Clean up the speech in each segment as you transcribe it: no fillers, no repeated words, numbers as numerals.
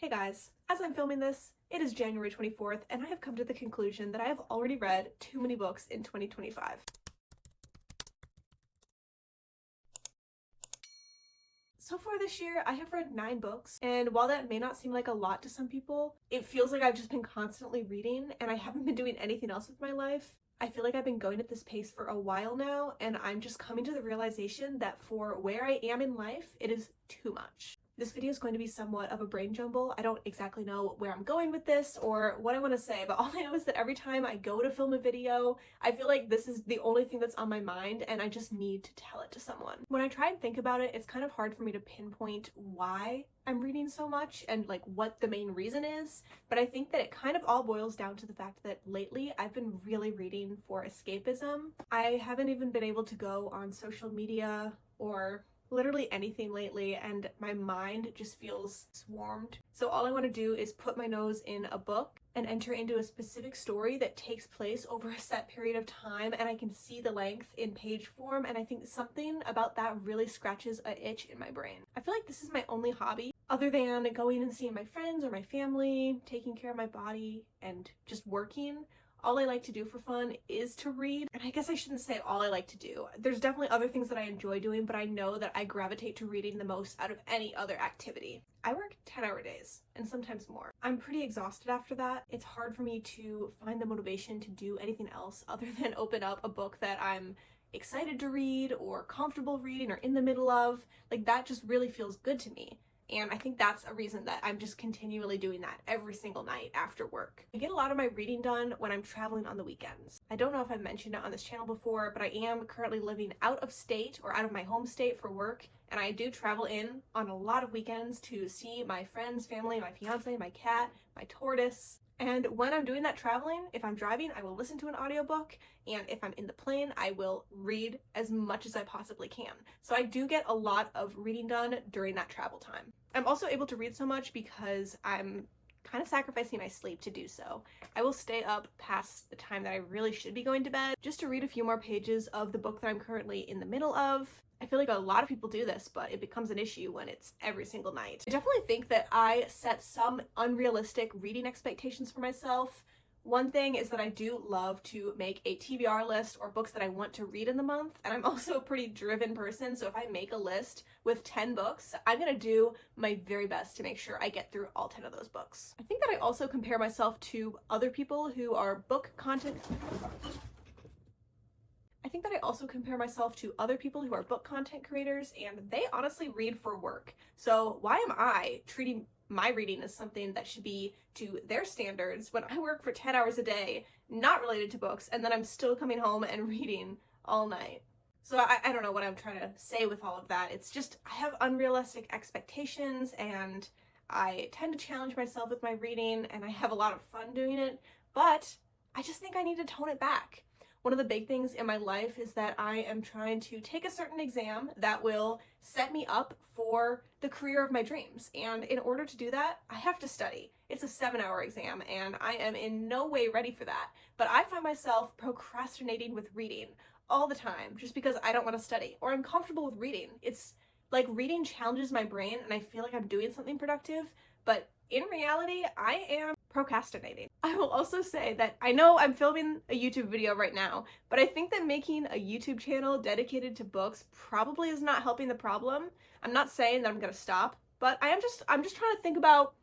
Hey guys, as I'm filming this, it is January 24th, and I have come to the conclusion that I have already read too many books in 2025. So far this year, I have read 9 books, and while that may not seem like a lot to some people, it feels like I've just been constantly reading, and I haven't been doing anything else with my life. I feel like I've been going at this pace for a while now, and I'm just coming to the realization that for where I am in life, it is too much. This video is going to be somewhat of a brain jumble. I don't exactly know where I'm going with this or what I want to say, but all I know is that every time I go to film a video, I feel like this is the only thing that's on my mind and I just need to tell it to someone. When I try and think about it, it's kind of hard for me to pinpoint why I'm reading so much and like what the main reason is, but I think that it kind of all boils down to the fact that lately I've been really reading for escapism. I haven't even been able to go on social media or literally anything lately, and my mind just feels swarmed. So all I want to do is put my nose in a book and enter into a specific story that takes place over a set period of time, and I can see the length in page form, and I think something about that really scratches an itch in my brain. I feel like this is my only hobby other than going and seeing my friends or my family, taking care of my body, and just working. All I like to do for fun is to read, and I guess I shouldn't say all I like to do. There's definitely other things that I enjoy doing, but I know that I gravitate to reading the most out of any other activity. I work 10-hour days, and sometimes more. I'm pretty exhausted after that. It's hard for me to find the motivation to do anything else other than open up a book that I'm excited to read or comfortable reading or in the middle of. Like, that just really feels good to me. And I think that's a reason that I'm just continually doing that every single night after work. I get a lot of my reading done when I'm traveling on the weekends. I don't know if I've mentioned it on this channel before, but I am currently living out of state or out of my home state for work, and I do travel in on a lot of weekends to see my friends, family, my fiance, my cat, my tortoise. And when I'm doing that traveling, if I'm driving, I will listen to an audiobook, and if I'm in the plane, I will read as much as I possibly can. So I do get a lot of reading done during that travel time. I'm also able to read so much because I'm kind of sacrificing my sleep to do so. I will stay up past the time that I really should be going to bed just to read a few more pages of the book that I'm currently in the middle of. I feel like a lot of people do this, but it becomes an issue when it's every single night. I definitely think that I set some unrealistic reading expectations for myself. One thing is that I do love to make a TBR list or books that I want to read in the month, and I'm also a pretty driven person, so if I make a list with 10 books, I'm gonna do my very best to make sure I get through all 10 of those books. I think that I also compare myself to other people who are book content creators, and they honestly read for work. So why am I treating my reading as something that should be to their standards when I work for 10 hours a day, not related to books, and then I'm still coming home and reading all night? So I don't know what I'm trying to say with all of that. It's just I have unrealistic expectations, and I tend to challenge myself with my reading, and I have a lot of fun doing it, but I just think I need to tone it back. One of the big things in my life is that I am trying to take a certain exam that will set me up for the career of my dreams. And in order to do that, I have to study. It's a 7-hour exam, and I am in no way ready for that. But I find myself procrastinating with reading all the time just because I don't want to study or I'm comfortable with reading. It's like reading challenges my brain and I feel like I'm doing something productive, but in reality, I am procrastinating. I will also say that I know I'm filming a YouTube video right now, but I think that making a YouTube channel dedicated to books probably is not helping the problem. I'm not saying that I'm gonna stop, but I'm just trying to think about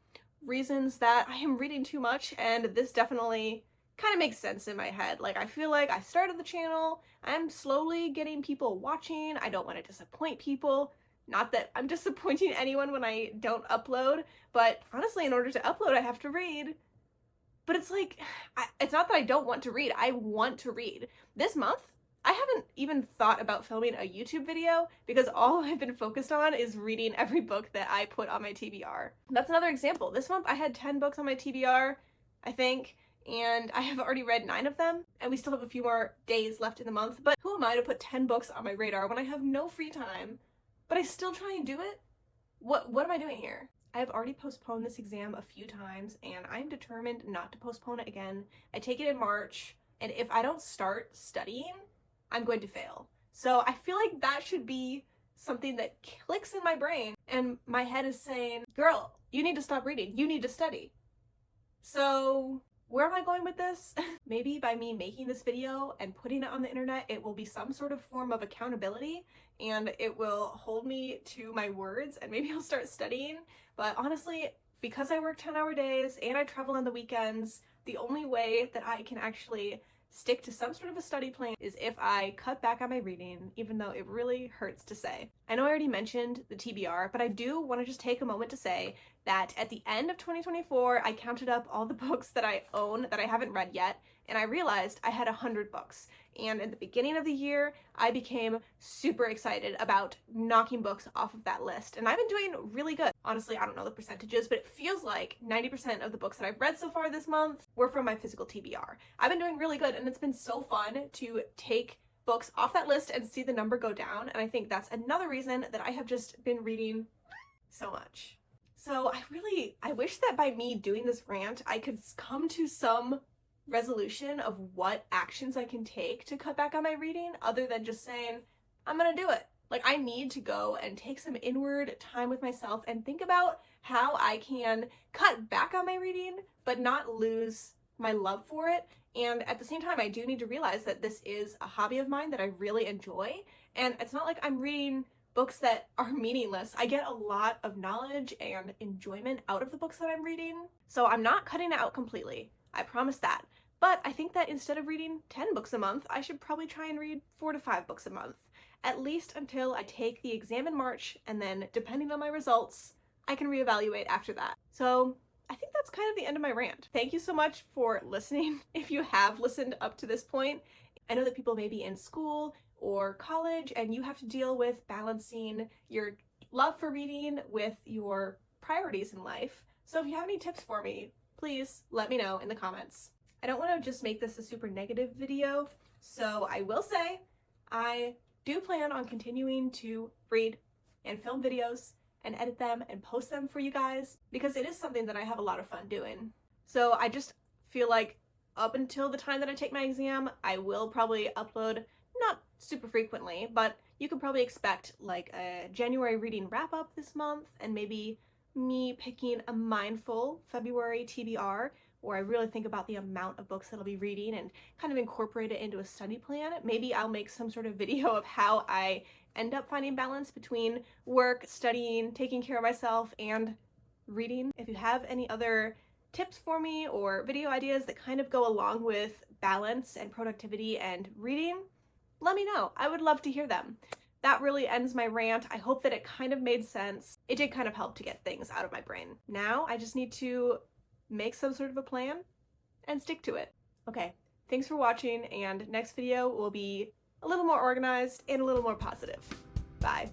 reasons that I am reading too much, and this definitely kind of makes sense in my head. Like, I feel like I started the channel, I'm slowly getting people watching, I don't want to disappoint people. Not that I'm disappointing anyone when I don't upload, but honestly, in order to upload, I have to read. But it's like, it's not that I don't want to read, I want to read. This month, I haven't even thought about filming a YouTube video because all I've been focused on is reading every book that I put on my TBR. That's another example. This month I had 10 books on my TBR, I think, and I have already read 9 of them, and we still have a few more days left in the month, but who am I to put 10 books on my radar when I have no free time? But I still try and do it? What am I doing here? I have already postponed this exam a few times, and I'm determined not to postpone it again. I take it in March, and if I don't start studying, I'm going to fail. So I feel like that should be something that clicks in my brain, and my head is saying, girl, you need to stop reading. You need to study. So where am I going with this? Maybe by me making this video and putting it on the internet, it will be some sort of form of accountability and it will hold me to my words and maybe I'll start studying. But honestly, because I work 10-hour days and I travel on the weekends, the only way that I can actually stick to some sort of a study plan is if I cut back on my reading, even though it really hurts to say. I know I already mentioned the TBR, but I do want to just take a moment to say that at the end of 2024, I counted up all the books that I own that I haven't read yet, and I realized I had 100 books. And at the beginning of the year, I became super excited about knocking books off of that list. And I've been doing really good. Honestly, I don't know the percentages, but it feels like 90% of the books that I've read so far this month were from my physical TBR. I've been doing really good, and it's been so fun to take books off that list and see the number go down. And I think that's another reason that I have just been reading so much. So I wish that by me doing this rant, I could come to some resolution of what actions I can take to cut back on my reading other than just saying, I'm gonna do it. Like, I need to go and take some inward time with myself and think about how I can cut back on my reading, but not lose my love for it. And at the same time, I do need to realize that this is a hobby of mine that I really enjoy. And it's not like I'm reading books that are meaningless. I get a lot of knowledge and enjoyment out of the books that I'm reading. So I'm not cutting it out completely. I promise that. But I think that instead of reading 10 books a month, I should probably try and read 4 to 5 books a month, at least until I take the exam in March, and then depending on my results, I can reevaluate after that. So I think that's kind of the end of my rant. Thank you so much for listening. If you have listened up to this point, I know that people may be in school or college and you have to deal with balancing your love for reading with your priorities in life. So if you have any tips for me, please let me know in the comments. I don't want to just make this a super negative video, so I will say I do plan on continuing to read and film videos and edit them and post them for you guys because it is something that I have a lot of fun doing. So I just feel like up until the time that I take my exam, I will probably upload, not super frequently, but you can probably expect like a January reading wrap up this month and maybe me picking a mindful February TBR where I really think about the amount of books that I'll be reading and kind of incorporate it into a study plan. Maybe I'll make some sort of video of how I end up finding balance between work, studying, taking care of myself, and reading. If you have any other tips for me or video ideas that kind of go along with balance and productivity and reading, let me know. I would love to hear them. That really ends my rant. I hope that it kind of made sense. It did kind of help to get things out of my brain. Now I just need to make some sort of a plan and stick to it. Okay, thanks for watching, and next video will be a little more organized and a little more positive. Bye.